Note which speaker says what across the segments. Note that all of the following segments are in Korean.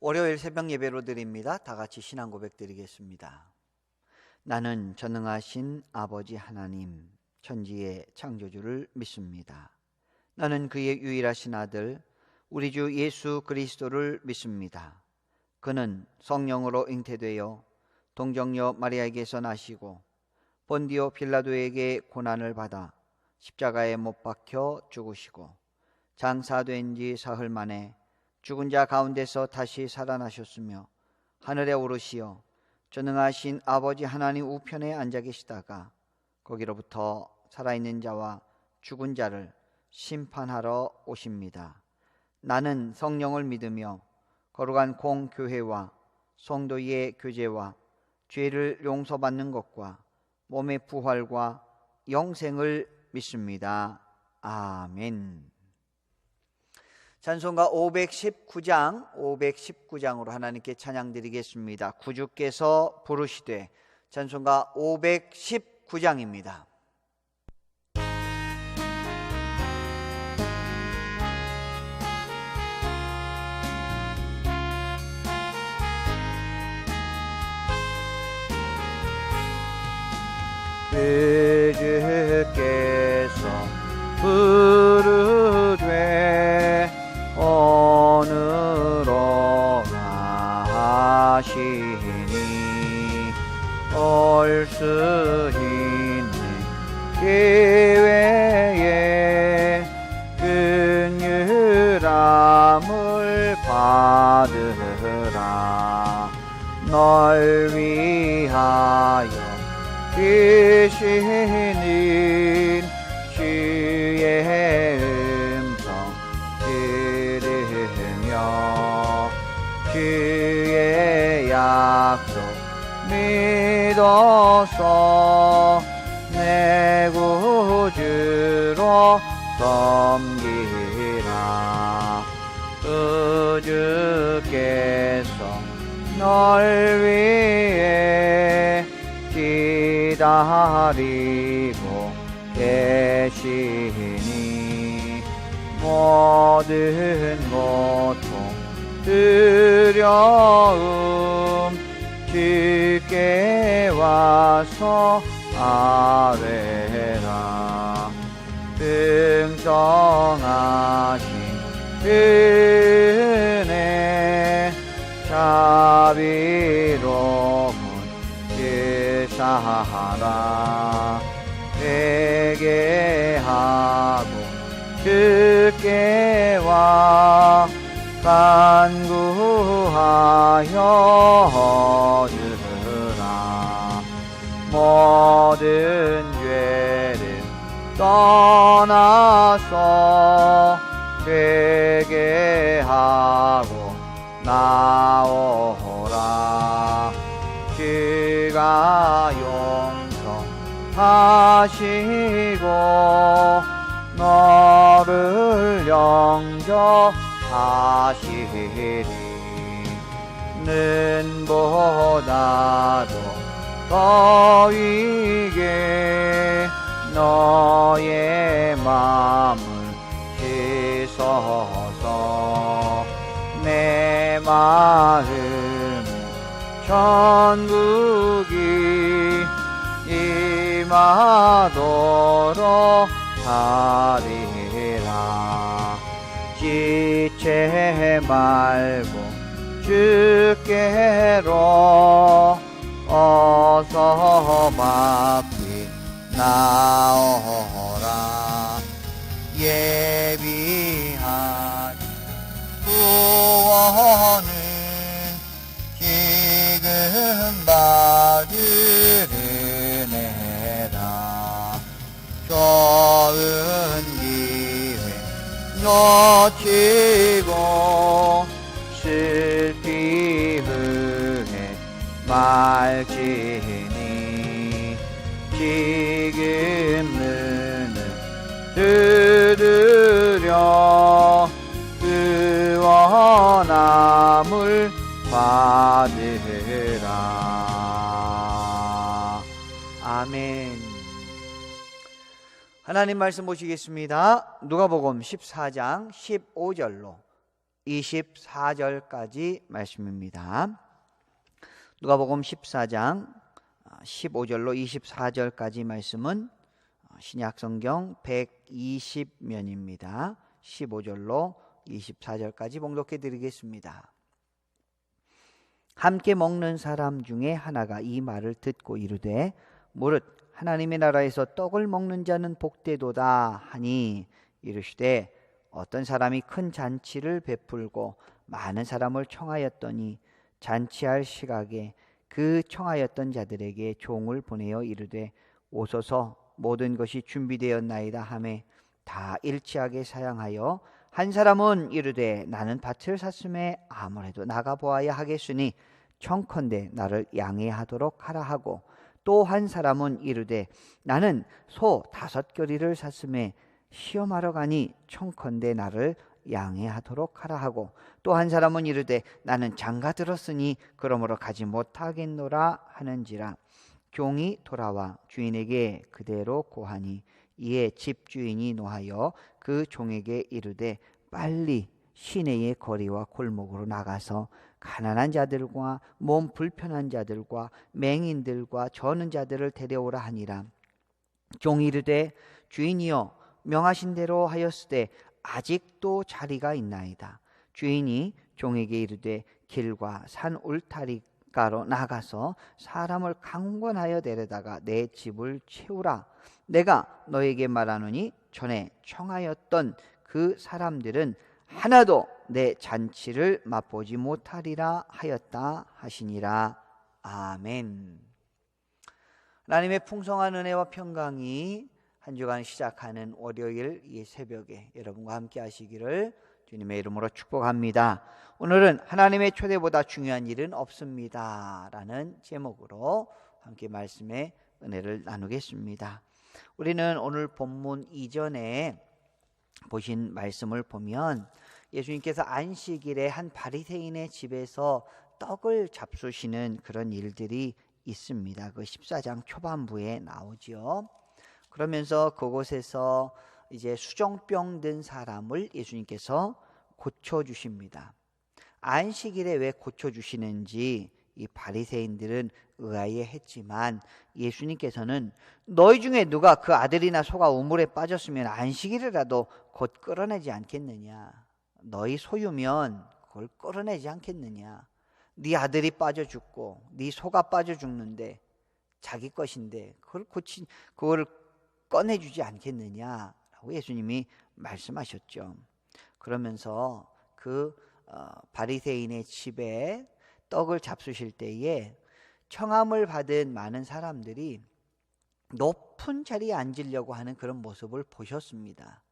Speaker 1: 월요일 새벽 예배로 드립니다. 다 같이 신앙 고백 드리겠습니다. 나는 전능하신 아버지 하나님, 천지의 창조주를 믿습니다. 나는 그의 유일하신 아들, 우리 주 예수 그리스도를 믿습니다. 그는 성령으로 잉태되어 동정녀 마리아에게서 나시고 본디오 빌라도에게 고난을 받아 십자가에 못 박혀 죽으시고 장사된 지 사흘 만에 죽은 자 가운데서 다시 살아나셨으며 하늘에 오르시어 전능하신 아버지 하나님 우편에 앉아 계시다가 거기로부터 살아있는 자와 죽은 자를 심판하러 오십니다. 나는 성령을 믿으며 거룩한 공교회와 성도의 교제와 죄를 용서받는 것과 몸의 부활과 영생을 믿습니다. 아멘. 찬송가 519장으로 하나님께 찬양드리겠습니다. 구주께서 부르시되, 찬송가 519장입니다. 그주께서 부르되 오늘로 가시니 올 수 있는 기회에 긍휼함을 받으라. 널 위하여 계시는 주의 음성 들으며 주의 약속 믿어서 내 구주로 섬기라. 구주께서 널 위해 기다리고 계시니 모든 고통 두려움 주께 와서 아뢰라. 풍성하신 은혜 자비로운 주사라. 회개하고 주께 와 간구하여 주라. 모든 죄를 떠나서 회개하고 나오라. 주가 용서하시고 너를 영접하시리. 눈보다도 더 위게 너의 마음을 씻어서 내 마음은 천국이 임하도록 하리라. 지체 말고 주께로 어서 맡기 나오라. 예비한 구원은 지금 받으리내라. 좋은 기회 놓치고 슬피 후에 말지니 지금 문을 두드려 구원함을 받으라. 아멘. 하나님 말씀 보시겠습니다. 누가복음 14장 15절로 24절까지 말씀입니다. 누가복음 14장 15절로 24절까지 말씀은 신약성경 120면입니다. 15절로 24절까지 봉독해 드리겠습니다. 함께 먹는 사람 중에 하나가 이 말을 듣고 이르되 무릇 하나님의 나라에서 떡을 먹는 자는 복되도다 하니 이르시되 어떤 사람이 큰 잔치를 베풀고 많은 사람을 청하였더니 잔치할 시각에 그 청하였던 자들에게 종을 보내어 이르되 오소서 모든 것이 준비되었나이다 하매 다 일치하게 사양하여 한 사람은 이르되 나는 밭을 샀음에 아무래도 나가보아야 하겠으니 청컨대 나를 양해하도록 하라 하고 또 한 사람은 이르되 나는 소 5겨리를 샀음에 시험하러 가니 청컨대 나를 양해하도록 하라 하고 또 한 사람은 이르되 나는 장가 들었으니 그러므로 가지 못하겠노라 하는지라. 종이 돌아와 주인에게 그대로 고하니 이에 집주인이 노하여 그 종에게 이르되 빨리 시내의 거리와 골목으로 나가서 가난한 자들과 몸 불편한 자들과 맹인들과 저는 자들을 데려오라 하니라. 종이 이르되 주인이여 명하신 대로 하였으되 아직도 자리가 있나이다. 주인이 종에게 이르되 길과 산 울타리가로 나가서 사람을 강권하여 데려다가 내 집을 채우라. 내가 너에게 말하노니 전에 청하였던 그 사람들은 하나도 내 잔치를 맛보지 못하리라 하였다 하시니라. 아멘. 하나님의 풍성한 은혜와 평강이 한 주간 시작하는 월요일 이 새벽에 여러분과 함께 하시기를 주님의 이름으로 축복합니다. 오늘은 하나님의 초대보다 중요한 일은 없습니다 라는 제목으로 함께 말씀의 은혜를 나누겠습니다. 우리는 오늘 본문 이전에 보신 말씀을 보면 예수님께서 안식일에 한 바리새인의 집에서 떡을 잡수시는 그런 일들이 있습니다. 그 14장 초반부에 나오지요. 그러면서 그곳에서 이제 수정병 든 사람을 예수님께서 고쳐주십니다. 안식일에 왜 고쳐주시는지 이 바리새인들은 의아해했지만 예수님께서는 너희 중에 누가 그 아들이나 소가 우물에 빠졌으면 안식일이라도 곧 끌어내지 않겠느냐. 너희 소유면 그걸 끌어내지 않겠느냐. 네 아들이 빠져 죽고 네 소가 빠져 죽는데 자기 것인데 그걸 꺼내주지 않겠느냐라고 예수님이 말씀하셨죠. 그러면서 그 바리새인의 집에 떡을 잡수실 때에 청함을 받은 많은 사람들이 높은 자리에 앉으려고 하는 그런 모습을 보셨습니다.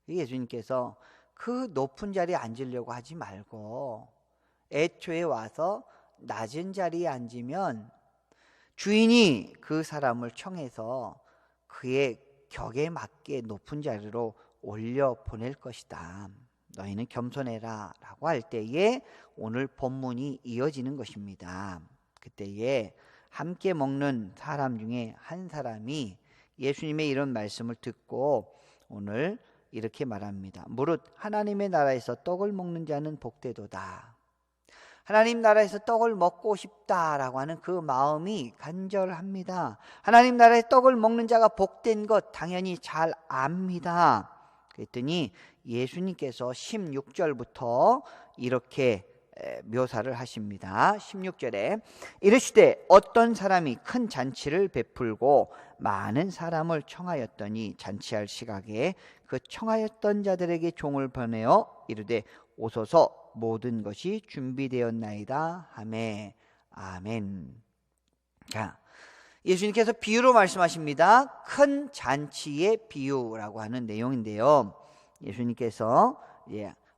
Speaker 1: 예수님께서 그 높은 자리에 앉으려고 하지 말고 애초에 와서 낮은 자리에 앉으면 주인이 그 사람을 청해서 그의 격에 맞게 높은 자리로 올려 보낼 것이다. 너희는 겸손해라 라고 할 때에 오늘 본문이 이어지는 것입니다. 그때에 함께 먹는 사람 중에 한 사람이 예수님의 이런 말씀을 듣고 오늘 이렇게 말합니다. 무릇 하나님의 나라에서 떡을 먹는 자는 복되도다. 하나님 나라에서 떡을 먹고 싶다라고 하는 그 마음이 간절합니다. 하나님 나라의 떡을 먹는 자가 복된 것 당연히 잘 압니다. 그랬더니 예수님께서 16절부터 이렇게 묘사를 하십니다. 16절에 이르시되 어떤 사람이 큰 잔치를 베풀고 많은 사람을 청하였더니 잔치할 시각에 그 청하였던 자들에게 종을 보내어 이르되 오소서 모든 것이 준비되었나이다 하매. 아멘. 자, 예수님께서 비유로 말씀하십니다. 큰 잔치의 비유라고 하는 내용인데요. 예수님께서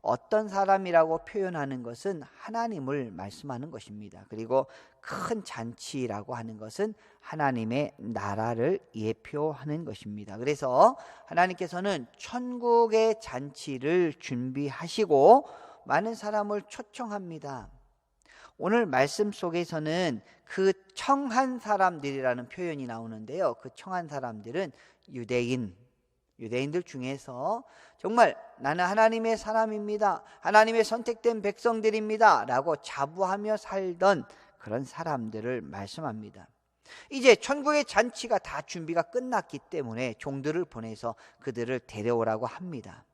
Speaker 1: 어떤 사람이라고 표현하는 것은 하나님을 말씀하는 것입니다. 그리고 큰 잔치라고 하는 것은 하나님의 나라를 예표하는 것입니다. 그래서 하나님께서는 천국의 잔치를 준비하시고 많은 사람을 초청합니다. 오늘 말씀 속에서는 그 청한 사람들이라는 표현이 나오는데요. 그 청한 사람들은 유대인, 유대인들 중에서 정말 나는 하나님의 사람입니다, 하나님의 선택된 백성들입니다 라고 자부하며 살던 그런 사람들을 말씀합니다. 이제 천국의 잔치가 다 준비가 끝났기 때문에 종들을 보내서 그들을 데려오라고 합니다.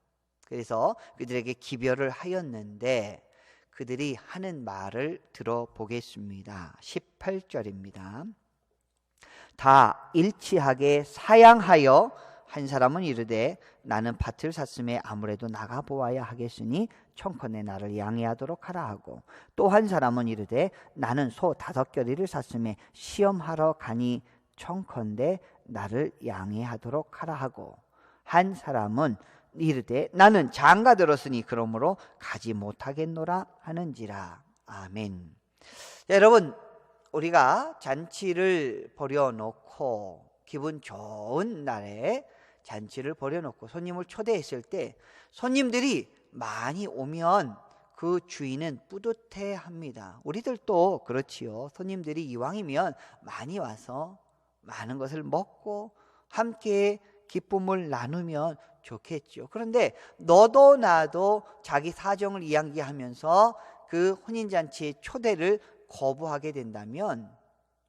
Speaker 1: 그래서 그들에게 기별을 하였는데 그들이 하는 말을 들어보겠습니다. 18절입니다. 다 일치하게 사양하여 한 사람은 이르되 나는 밭을 샀음에 아무래도 나가보아야 하겠으니 청컨대 나를 양해하도록 하라 하고, 또 한 사람은 이르되 나는 소 5겨리를 샀음에 시험하러 가니 청컨대 나를 양해하도록 하라 하고, 한 사람은 이르되 나는 장가 들었으니 그러므로 가지 못하겠노라 하는지라. 아멘. 여러분, 우리가 잔치를 벌여놓고 기분 좋은 날에 잔치를 벌여놓고 손님을 초대했을 때 손님들이 많이 오면 그 주인은 뿌듯해합니다. 우리들도 그렇지요. 손님들이 이왕이면 많이 와서 많은 것을 먹고 함께 기쁨을 나누면 좋겠죠. 그런데 너도 나도 자기 사정을 이야기하면서 그 혼인잔치의 초대를 거부하게 된다면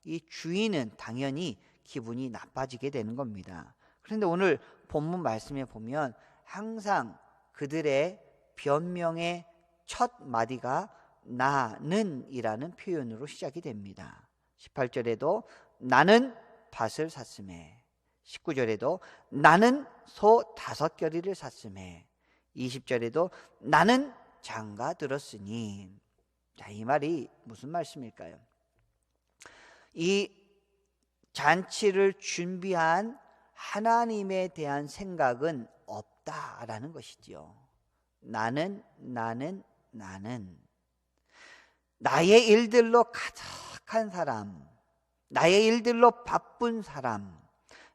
Speaker 1: 이 주인은 당연히 기분이 나빠지게 되는 겁니다. 그런데 오늘 본문 말씀에 보면 항상 그들의 변명의 첫 마디가 나는 이라는 표현으로 시작이 됩니다. 18절에도 나는 밭을 샀음에, 19절에도 나는 소 5겨리를 샀음에, 20절에도 나는 장가 들었으니. 자, 이 말이 무슨 말씀일까요? 이 잔치를 준비한 하나님에 대한 생각은 없다라는 것이죠. 나는 나의 일들로 가득한 사람, 나의 일들로 바쁜 사람,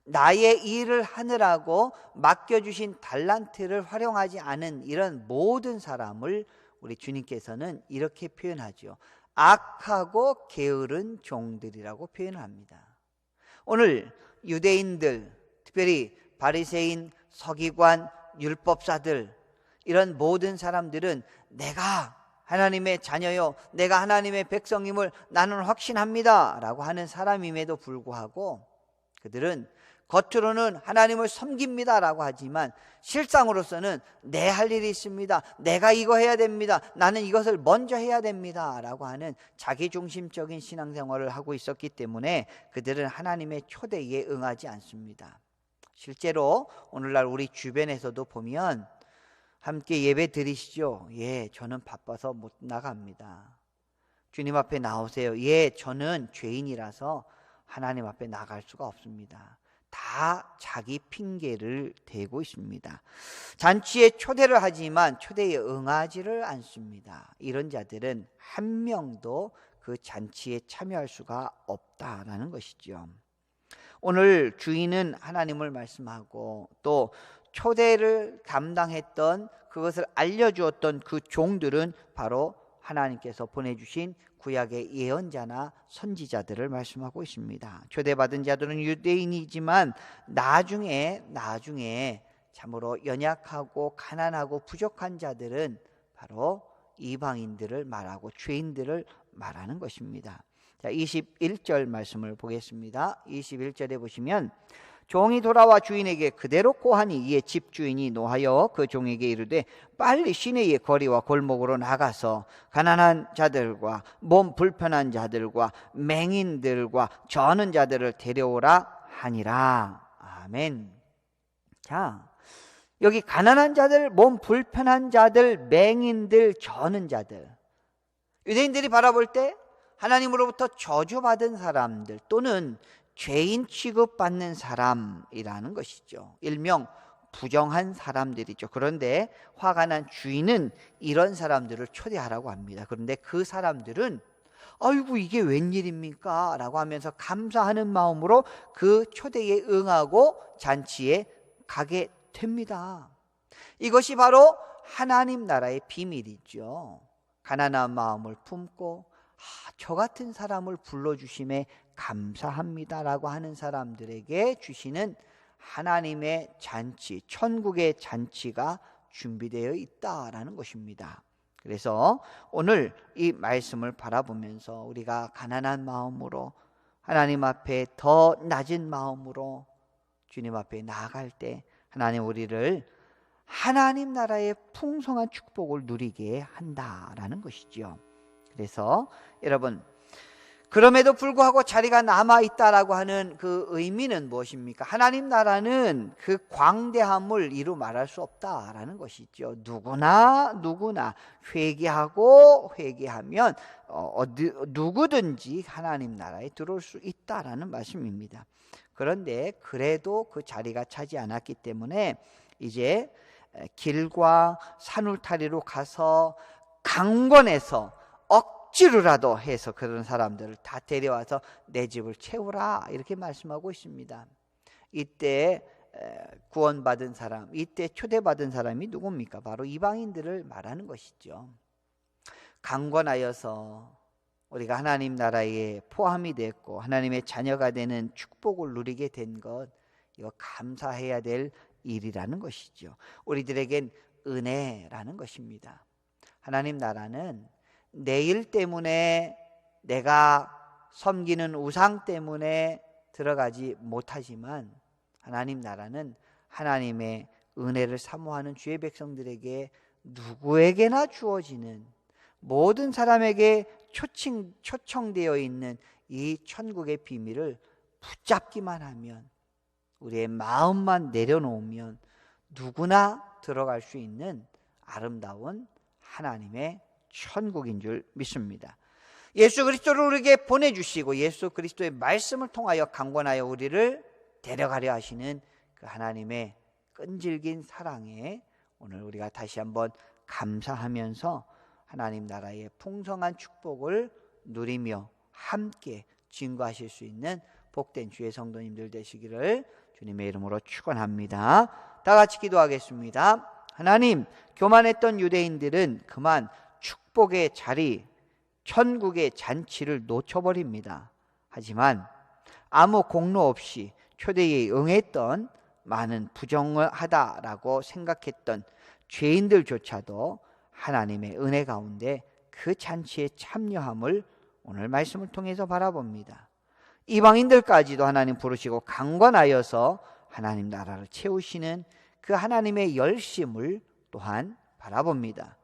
Speaker 1: 나의 일을 하느라고 맡겨주신 달란트를 활용하지 않은 이런 모든 사람을 우리 주님께서는 이렇게 표현하죠. 악하고 게으른 종들이라고 표현합니다. 오늘 유대인들, 특별히 바리새인, 서기관, 율법사들, 이런 모든 사람들은 내가 하나님의 자녀요, 내가 하나님의 백성임을 나는 확신합니다 라고 하는 사람임에도 불구하고 그들은 겉으로는 하나님을 섬깁니다 라고 하지만 실상으로서는 내 할 일이 있습니다, 내가 이거 해야 됩니다, 나는 이것을 먼저 해야 됩니다 라고 하는 자기중심적인 신앙생활을 하고 있었기 때문에 그들은 하나님의 초대에 응하지 않습니다. 실제로 오늘날 우리 주변에서도 보면 함께 예배 드리시죠? 예, 저는 바빠서 못 나갑니다. 주님 앞에 나오세요. 예, 저는 죄인이라서 하나님 앞에 나갈 수가 없습니다. 다 자기 핑계를 대고 있습니다. 잔치에 초대를 하지만 초대에 응하지를 않습니다. 이런 자들은 한 명도 그 잔치에 참여할 수가 없다라는 것이죠. 오늘 주인은 하나님을 말씀하고 또 초대를 감당했던 그것을 알려주었던 그 종들은 바로 하나님께서 보내주신 구약의 예언자나 선지자들을 말씀하고 있습니다. 초대받은 자들은 유대인이지만 나중에 참으로 연약하고 가난하고 부족한 자들은 바로 이방인들을 말하고 죄인들을 말하는 것입니다. 자, 21절 말씀을 보겠습니다. 21절에 보시면 종이 돌아와 주인에게 그대로 고하니 이에 집주인이 노하여 그 종에게 이르되 빨리 시내의 거리와 골목으로 나가서 가난한 자들과 몸 불편한 자들과 맹인들과 저는 자들을 데려오라 하니라. 아멘. 자, 여기 가난한 자들, 몸 불편한 자들, 맹인들, 저는 자들, 유대인들이 바라볼 때 하나님으로부터 저주받은 사람들 또는 죄인 취급받는 사람이라는 것이죠. 일명 부정한 사람들이죠. 그런데 화가 난 주인은 이런 사람들을 초대하라고 합니다. 그런데 그 사람들은 아이고 이게 웬일입니까? 라고 하면서 감사하는 마음으로 그 초대에 응하고 잔치에 가게 됩니다. 이것이 바로 하나님 나라의 비밀이죠. 가난한 마음을 품고 저 같은 사람을 불러주심에 감사합니다라고 하는 사람들에게 주시는 하나님의 잔치, 천국의 잔치가 준비되어 있다라는 것입니다. 그래서 오늘 이 말씀을 바라보면서 우리가 가난한 마음으로 하나님 앞에 더 낮은 마음으로 주님 앞에 나아갈 때 하나님 우리를 하나님 나라의 풍성한 축복을 누리게 한다라는 것이지요. 그래서 여러분, 그럼에도 불구하고 자리가 남아있다라고 하는 그 의미는 무엇입니까? 하나님 나라는 그 광대함을 이루 말할 수 없다라는 것이죠. 누구나 회개하면 누구든지 하나님 나라에 들어올 수 있다라는 말씀입니다. 그런데 그래도 그 자리가 차지 않았기 때문에 이제 길과 산울타리로 가서 강권해서 억지로라도 해서 그런 사람들을 다 데려와서 내 집을 채우라 이렇게 말씀하고 있습니다. 이때 구원받은 사람, 이때 초대받은 사람이 누굽니까? 바로 이방인들을 말하는 것이죠. 강권하여서 우리가 하나님 나라에 포함이 됐고 하나님의 자녀가 되는 축복을 누리게 된 것, 이거 감사해야 될 일이라는 것이죠. 우리들에겐 은혜라는 것입니다. 하나님 나라는 내 일 때문에, 내가 섬기는 우상 때문에 들어가지 못하지만 하나님 나라는 하나님의 은혜를 사모하는 주의 백성들에게 누구에게나 주어지는, 모든 사람에게 초청되어 있는 이 천국의 비밀을 붙잡기만 하면, 우리의 마음만 내려놓으면 누구나 들어갈 수 있는 아름다운 하나님의 천국인 줄 믿습니다. 예수 그리스도를 우리에게 보내주시고 예수 그리스도의 말씀을 통하여 강권하여 우리를 데려가려 하시는 그 하나님의 끈질긴 사랑에 오늘 우리가 다시 한번 감사하면서 하나님 나라의 풍성한 축복을 누리며 함께 증거하실 수 있는 복된 주의 성도님들 되시기를 주님의 이름으로 축원합니다. 다 같이 기도하겠습니다. 하나님, 교만했던 유대인들은 그만 축복의 자리, 천국의 잔치를 놓쳐버립니다. 하지만 아무 공로 없이 초대에 응했던, 많은 부정을 하다라고 생각했던 죄인들조차도 하나님의 은혜 가운데 그 잔치에 참여함을 오늘 말씀을 통해서 바라봅니다. 이방인들까지도 하나님 부르시고 강권하여서 하나님 나라를 채우시는 그 하나님의 열심을 또한 바라봅니다.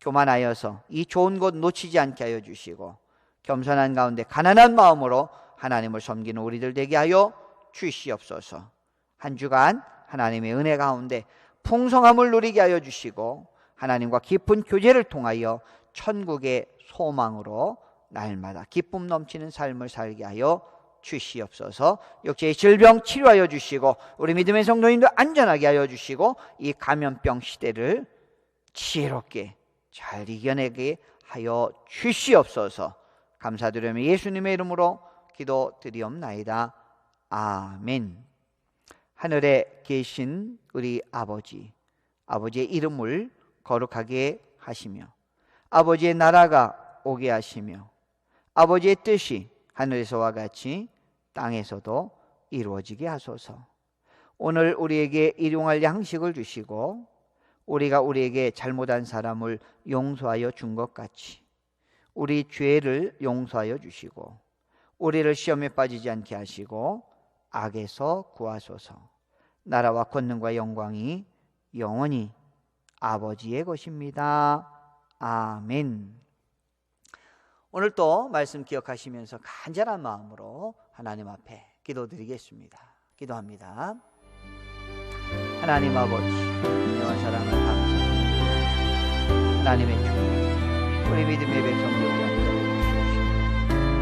Speaker 1: 교만하여서 이 좋은 곳 놓치지 않게 하여 주시고 겸손한 가운데 가난한 마음으로 하나님을 섬기는 우리들 되게 하여 주시옵소서. 한 주간 하나님의 은혜 가운데 풍성함을 누리게 하여 주시고 하나님과 깊은 교제를 통하여 천국의 소망으로 날마다 기쁨 넘치는 삶을 살게 하여 주시옵소서. 육체의 질병 치료하여 주시고 우리 믿음의 성도님들 안전하게 하여 주시고 이 감염병 시대를 지혜롭게 잘 이겨내게 하여 주시옵소서. 감사드리며 예수님의 이름으로 기도드리옵나이다. 아멘. 하늘에 계신 우리 아버지, 아버지의 이름을 거룩하게 하시며 아버지의 나라가 오게 하시며 아버지의 뜻이 하늘에서와 같이 땅에서도 이루어지게 하소서. 오늘 우리에게 일용할 양식을 주시고 우리가 우리에게 잘못한 사람을 용서하여 준 것 같이 우리 죄를 용서하여 주시고 우리를 시험에 빠지지 않게 하시고 악에서 구하소서. 나라와 권능과 영광이 영원히 아버지의 것입니다. 아멘. 오늘 또 말씀 기억하시면서 간절한 마음으로 하나님 앞에 기도드리겠습니다. 기도합니다. 하나님 아버지, 영원 사랑을 감사합니다. 하나님의 주님, 우리 믿음의 백성들을 안겨 주십시오.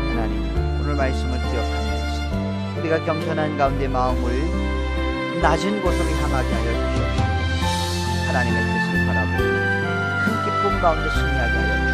Speaker 1: 하나님, 오늘 말씀을 기억하면서 우리가 겸손한 가운데 마음을 낮은 곳으로 향하게 하여 주십시오. 하나님의 뜻을 바라보고 큰 기쁨 가운데 승리하게 하여 주십시오.